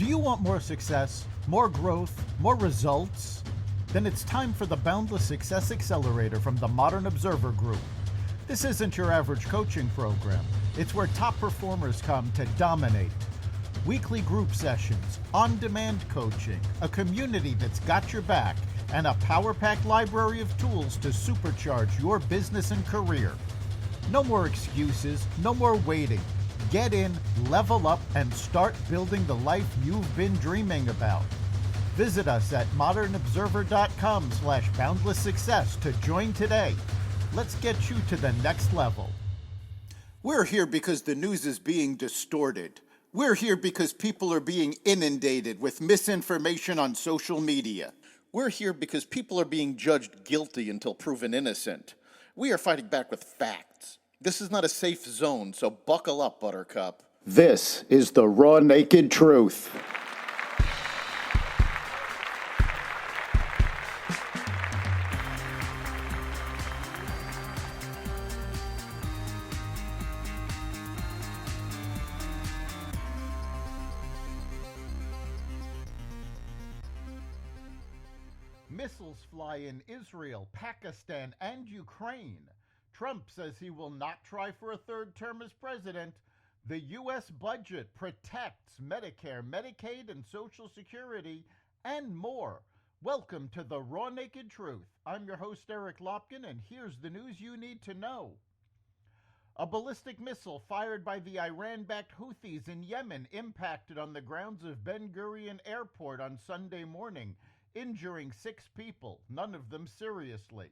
Do you want more success, more growth, more results? Then it's time for the Boundless Success Accelerator from the Modern Observer Group. This isn't your average coaching program. It's where top performers come to dominate. Weekly group sessions, on-demand coaching, a community that's got your back, and a power-packed library of tools to supercharge your business and career. No more excuses, no more waiting. Get in, level up, and start building the life you've been dreaming about. Visit us at modernobserver.com/boundless success to join today. Let's get you to the next level. We're here because the news is being distorted. We're here because people are being inundated with misinformation on social media. We're here because people are being judged guilty until proven innocent. We are fighting back with facts. This is not a safe zone, so buckle up, Buttercup. This is the raw, naked truth. Missiles fly in Israel, Pakistan, and Ukraine. Trump says he will not try for a third term as president. The U.S. budget protects Medicare, Medicaid, and Social Security, and more. Welcome to the Raw Naked Truth. I'm your host, Eric Lopkin, and here's the news you need to know. A ballistic missile fired by the Iran-backed Houthis in Yemen impacted on the grounds of Ben Gurion Airport on Sunday morning, injuring 6 people, none of them seriously.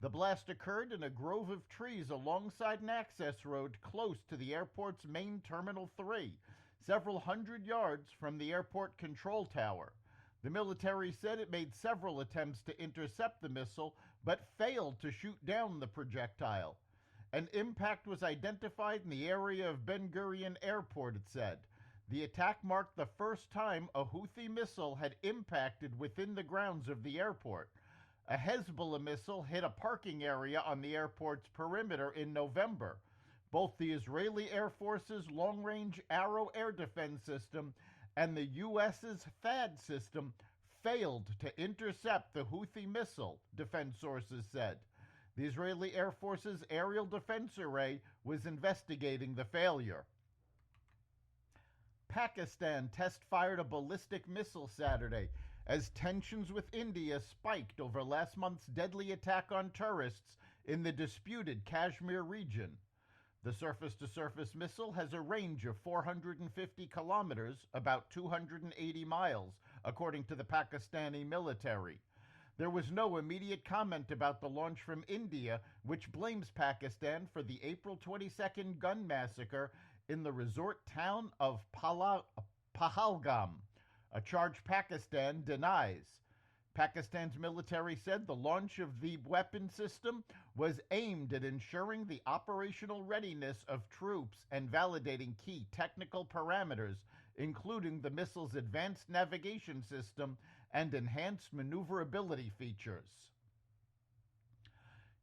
The blast occurred in a grove of trees alongside an access road close to the airport's main Terminal 3, several hundred yards from the airport control tower. The military said it made several attempts to intercept the missile, but failed to shoot down the projectile. An impact was identified in the area of Ben Gurion Airport, it said. The attack marked the first time a Houthi missile had impacted within the grounds of the airport. A Hezbollah missile hit a parking area on the airport's perimeter in November. Both the Israeli Air Force's long-range Arrow air defense system and the U.S.'s THAAD system failed to intercept the Houthi missile, defense sources said. The Israeli Air Force's aerial defense array was investigating the failure. Pakistan test-fired a ballistic missile Saturday as tensions with India spiked over last month's deadly attack on tourists in the disputed Kashmir region. The surface-to-surface missile has a range of 450 kilometers, about 280 miles, according to the Pakistani military. There was no immediate comment about the launch from India, which blames Pakistan for the April 22nd gun massacre in the resort town of Pahalgam, a charge Pakistan denies. Pakistan's military said the launch of the weapon system was aimed at ensuring the operational readiness of troops and validating key technical parameters, including the missile's advanced navigation system and enhanced maneuverability features.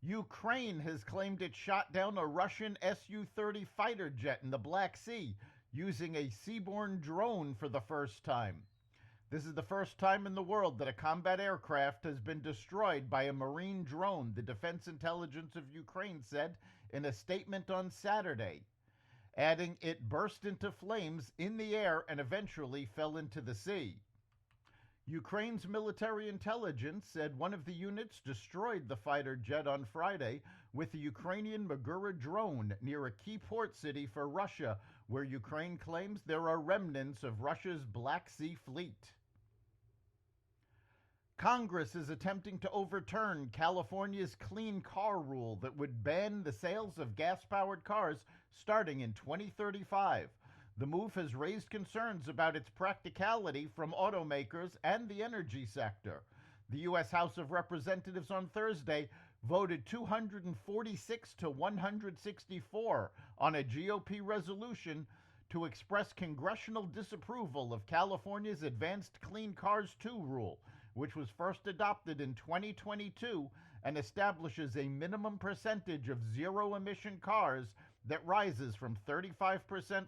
Ukraine has claimed it shot down a Russian Su-30 fighter jet in the Black Sea using a seaborne drone for the first time. This is the first time in the world that a combat aircraft has been destroyed by a marine drone, the Defense Intelligence of Ukraine said in a statement on Saturday, adding it burst into flames in the air and eventually fell into the sea. Ukraine's military intelligence said one of the units destroyed the fighter jet on Friday with the Ukrainian Magura drone near a key port city for Russia, where Ukraine claims there are remnants of Russia's Black Sea Fleet. Congress is attempting to overturn California's clean car rule that would ban the sales of gas-powered cars starting in 2035. The move has raised concerns about its practicality from automakers and the energy sector. The U.S. House of Representatives on Thursday voted 246 to 164 on a GOP resolution to express congressional disapproval of California's Advanced Clean Cars 2 rule, which was first adopted in 2022 and establishes a minimum percentage of zero-emission cars that rises from 35%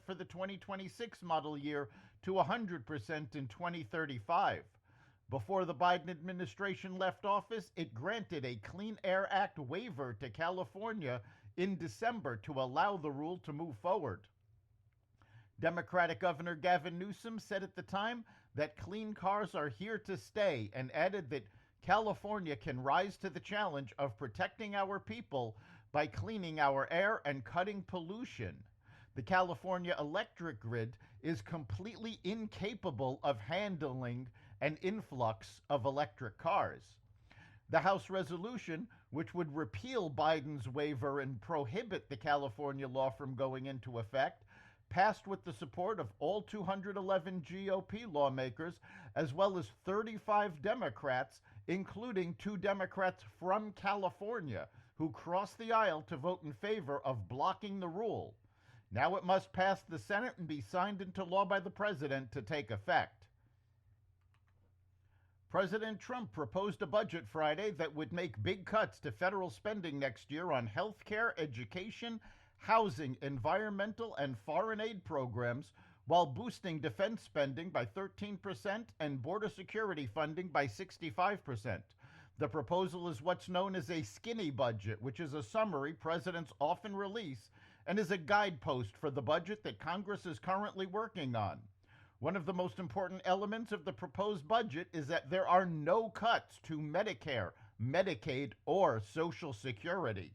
for the 2026 model year to 100% in 2035. Before the Biden administration left office, it granted a Clean Air Act waiver to California in December to allow the rule to move forward. Democratic Governor Gavin Newsom said at the time that clean cars are here to stay and added that California can rise to the challenge of protecting our people by cleaning our air and cutting pollution. The California electric grid is completely incapable of handling an influx of electric cars. The House resolution, which would repeal Biden's waiver and prohibit the California law from going into effect, passed with the support of all 211 GOP lawmakers, as well as 35 Democrats, including 2 Democrats from California, who crossed the aisle to vote in favor of blocking the rule. Now it must pass the Senate and be signed into law by the president to take effect. President Trump proposed a budget Friday that would make big cuts to federal spending next year on health care, education, housing, environmental, and foreign aid programs, while boosting defense spending by 13% and border security funding by 65%. The proposal is what's known as a skinny budget, which is a summary presidents often release and is a guidepost for the budget that Congress is currently working on. One of the most important elements of the proposed budget is that there are no cuts to Medicare, Medicaid, or Social Security.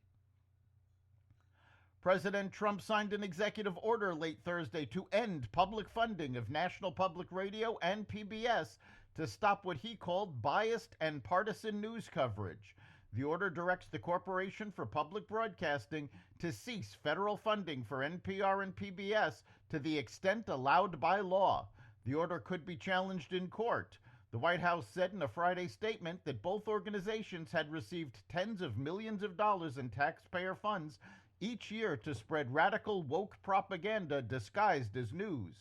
President Trump signed an executive order late Thursday to end public funding of National Public Radio and PBS to stop what he called biased and partisan news coverage. The order directs the Corporation for Public Broadcasting to cease federal funding for NPR and PBS to the extent allowed by law. The order could be challenged in court. The White House said in a Friday statement that both organizations had received tens of millions of dollars in taxpayer funds each year to spread radical woke propaganda disguised as news.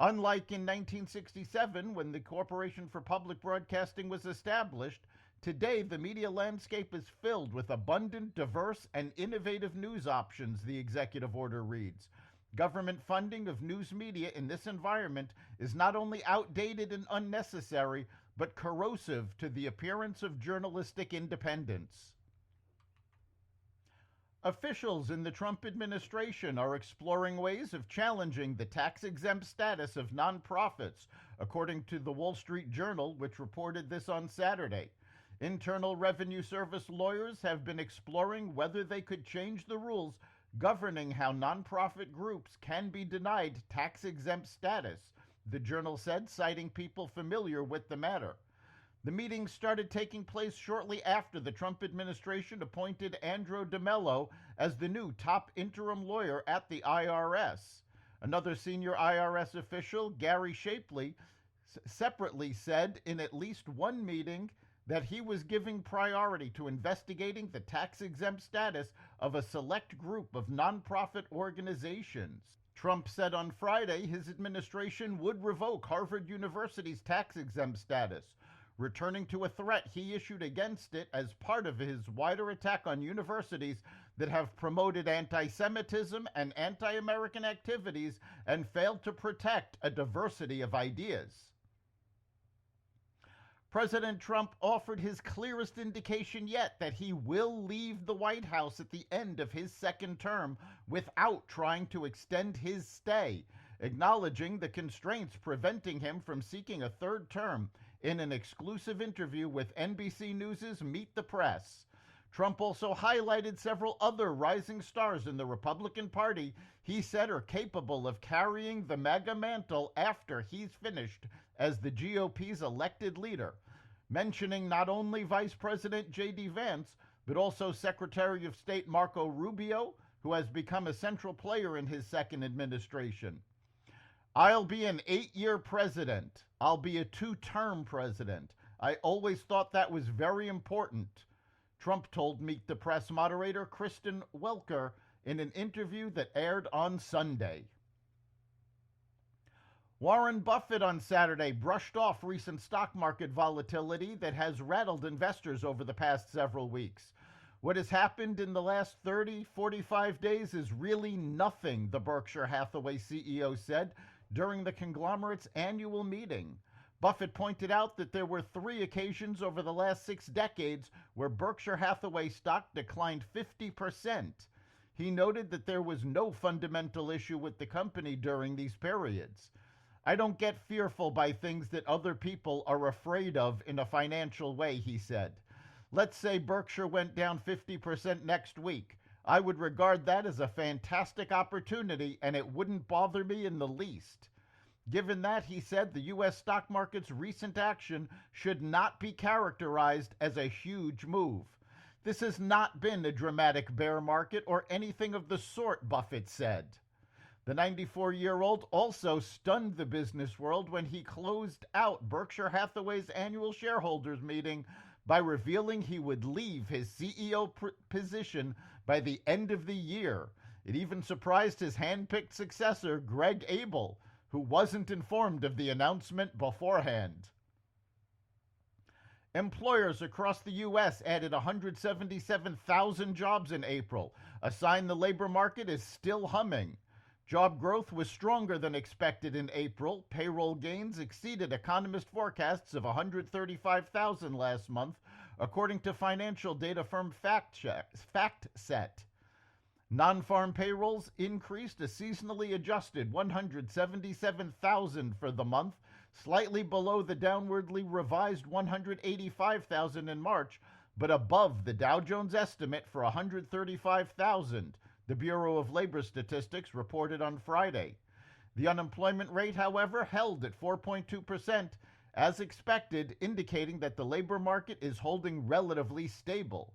Unlike in 1967, when the Corporation for Public Broadcasting was established, today the media landscape is filled with abundant, diverse, and innovative news options, the executive order reads. Government funding of news media in this environment is not only outdated and unnecessary, but corrosive to the appearance of journalistic independence. Officials in the Trump administration are exploring ways of challenging the tax-exempt status of nonprofits, according to the Wall Street Journal, which reported this on Saturday. Internal Revenue Service lawyers have been exploring whether they could change the rules governing how nonprofit groups can be denied tax-exempt status, the Journal said, citing people familiar with the matter. The meeting started taking place shortly after the Trump administration appointed Andrew DeMello as the new top interim lawyer at the IRS. Another senior IRS official, Gary Shapley, separately said in at least one meeting that he was giving priority to investigating the tax-exempt status of a select group of nonprofit organizations. Trump said on Friday his administration would revoke Harvard University's tax-exempt status, returning to a threat he issued against it as part of his wider attack on universities that have promoted anti-Semitism and anti-American activities and failed to protect a diversity of ideas. President Trump offered his clearest indication yet that he will leave the White House at the end of his second term without trying to extend his stay, acknowledging the constraints preventing him from seeking a third term in an exclusive interview with NBC News' Meet the Press. Trump also highlighted several other rising stars in the Republican Party he said are capable of carrying the MAGA mantle after he's finished as the GOP's elected leader, mentioning not only Vice President J.D. Vance, but also Secretary of State Marco Rubio, who has become a central player in his second administration. I'll be an 8-year president. I'll be a 2-term president. I always thought that was very important, Trump told Meet the Press moderator Kristen Welker in an interview that aired on Sunday. Warren Buffett on Saturday brushed off recent stock market volatility that has rattled investors over the past several weeks. What has happened in the last 30, 45 days is really nothing, the Berkshire Hathaway CEO said during the conglomerate's annual meeting. Buffett pointed out that there were 3 occasions over the last 6 decades where Berkshire Hathaway stock declined 50%. He noted that there was no fundamental issue with the company during these periods. I don't get fearful by things that other people are afraid of in a financial way, he said. Let's say Berkshire went down 50% next week. I would regard that as a fantastic opportunity, and it wouldn't bother me in the least. Given that, he said, the U.S. stock market's recent action should not be characterized as a huge move. This has not been a dramatic bear market or anything of the sort, Buffett said. The 94-year-old also stunned the business world when he closed out Berkshire Hathaway's annual shareholders meeting by revealing he would leave his CEO position by the end of the year. It even surprised his hand-picked successor, Greg Abel, who wasn't informed of the announcement beforehand. Employers across the U.S. added 177,000 jobs in April, a sign the labor market is still humming. Job growth was stronger than expected in April. Payroll gains exceeded economist forecasts of 135,000 last month, according to financial data firm FactSet. Non-farm payrolls increased a seasonally adjusted 177,000 for the month, slightly below the downwardly revised 185,000 in March, but above the Dow Jones estimate for 135,000. The Bureau of Labor Statistics reported on Friday. The unemployment rate, however, held at 4.2%, as expected, indicating that the labor market is holding relatively stable.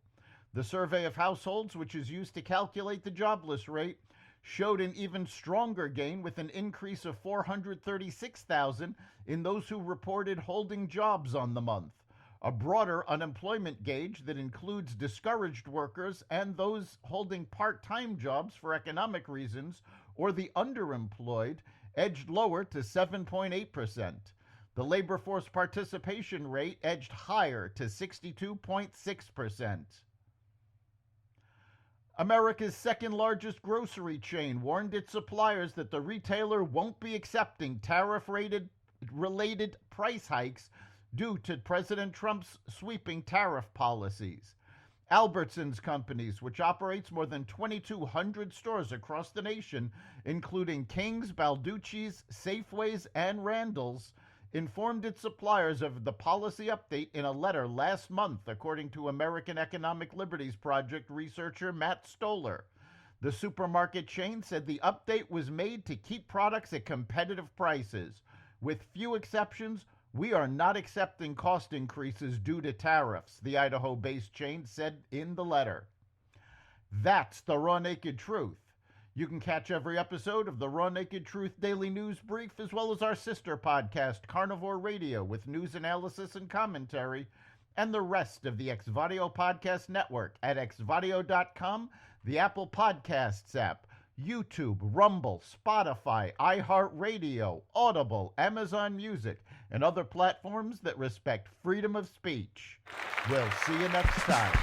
The survey of households, which is used to calculate the jobless rate, showed an even stronger gain with an increase of 436,000 in those who reported holding jobs on the month. A broader unemployment gauge that includes discouraged workers and those holding part-time jobs for economic reasons or the underemployed edged lower to 7.8%. The labor force participation rate edged higher to 62.6%. America's second-largest grocery chain warned its suppliers that the retailer won't be accepting tariff-related price hikes due to President Trump's sweeping tariff policies. Albertsons Companies, which operates more than 2,200 stores across the nation, including King's, Balducci's, Safeway's, and Randall's, informed its suppliers of the policy update in a letter last month, according to American Economic Liberties Project researcher Matt Stoller. The supermarket chain said the update was made to keep products at competitive prices. With few exceptions, we are not accepting cost increases due to tariffs, the Idaho-based chain said in the letter. That's the Raw Naked Truth. You can catch every episode of the Raw Naked Truth Daily News Brief, as well as our sister podcast, Carnivore Radio, with news analysis and commentary, and the rest of the Xvadio Podcast Network at xvadio.com, the Apple Podcasts app, YouTube, Rumble, Spotify, iHeartRadio, Audible, Amazon Music, and other platforms that respect freedom of speech. We'll see you next time.